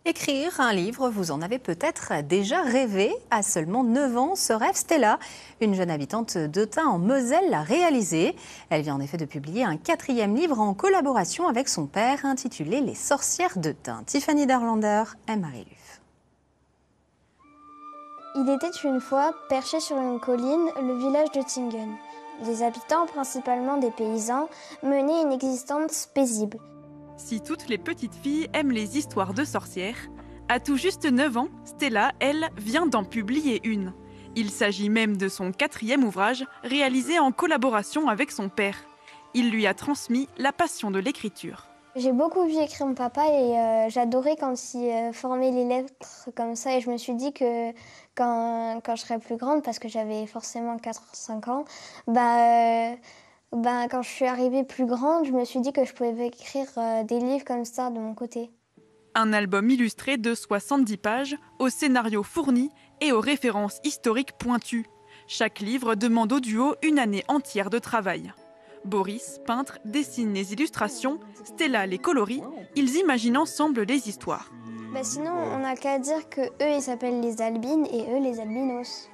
Écrire un livre, vous en avez peut-être déjà rêvé. À seulement 9 ans, ce rêve, Stella, une jeune habitante d'Autun en Moselle, l'a réalisé. Elle vient en effet de publier un 4e livre en collaboration avec son père, intitulé Les sorcières d'Autun. Tiffany Darlander et Marie-Luf. Il était une fois, perché sur une colline, le village de Tingen. Les habitants, principalement des paysans, menaient une existence paisible. Si toutes les petites filles aiment les histoires de sorcières, à tout juste 9 ans, Stella, elle, vient d'en publier une. Il s'agit même de son 4e ouvrage, réalisé en collaboration avec son père. Il lui a transmis la passion de l'écriture. J'ai beaucoup vu écrire mon papa et j'adorais quand il formait les lettres comme ça. Et je me suis dit que quand je serais plus grande, parce que j'avais forcément 4-5 ans, quand je suis arrivée plus grande, je me suis dit que je pouvais écrire des livres comme ça de mon côté. Un album illustré de 70 pages, au scénario fourni et aux références historiques pointues. Chaque livre demande au duo une année entière de travail. Boris, peintre, dessine les illustrations, Stella les coloris, ils imaginent ensemble les histoires. Sinon, on n'a qu'à dire que eux, ils s'appellent les albines et eux, les albinos.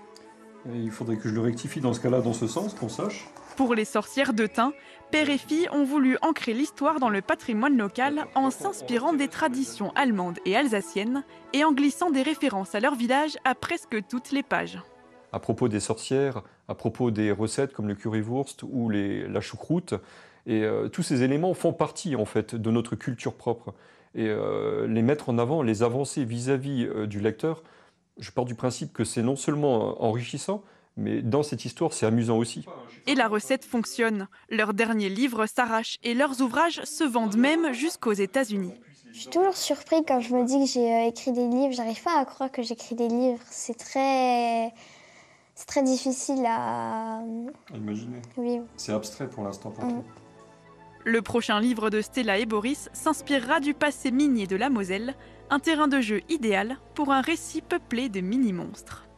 Et il faudrait que je le rectifie dans ce cas-là, dans ce sens, qu'on sache. Pour les sorcières d'Autun, père et fille ont voulu ancrer l'histoire dans le patrimoine local en s'inspirant des traditions allemandes et alsaciennes et en glissant des références à leur village à presque toutes les pages. À propos des sorcières, à propos des recettes comme le currywurst ou la choucroute, et tous ces éléments font partie en fait de notre culture propre. Et les mettre en avant, les avancer vis-à-vis du lecteur, je pars du principe que c'est non seulement enrichissant, mais dans cette histoire, c'est amusant aussi. Et la recette fonctionne. Leurs derniers livres s'arrachent et leurs ouvrages se vendent même jusqu'aux États-Unis. Je suis toujours surprise quand je me dis que j'ai écrit des livres. J'arrive pas à croire que j'écris des livres. C'est très difficile à imaginer. Vivre. C'est abstrait pour l'instant pour toi. Le prochain livre de Stella et Boris s'inspirera du passé minier de la Moselle, un terrain de jeu idéal pour un récit peuplé de mini-monstres.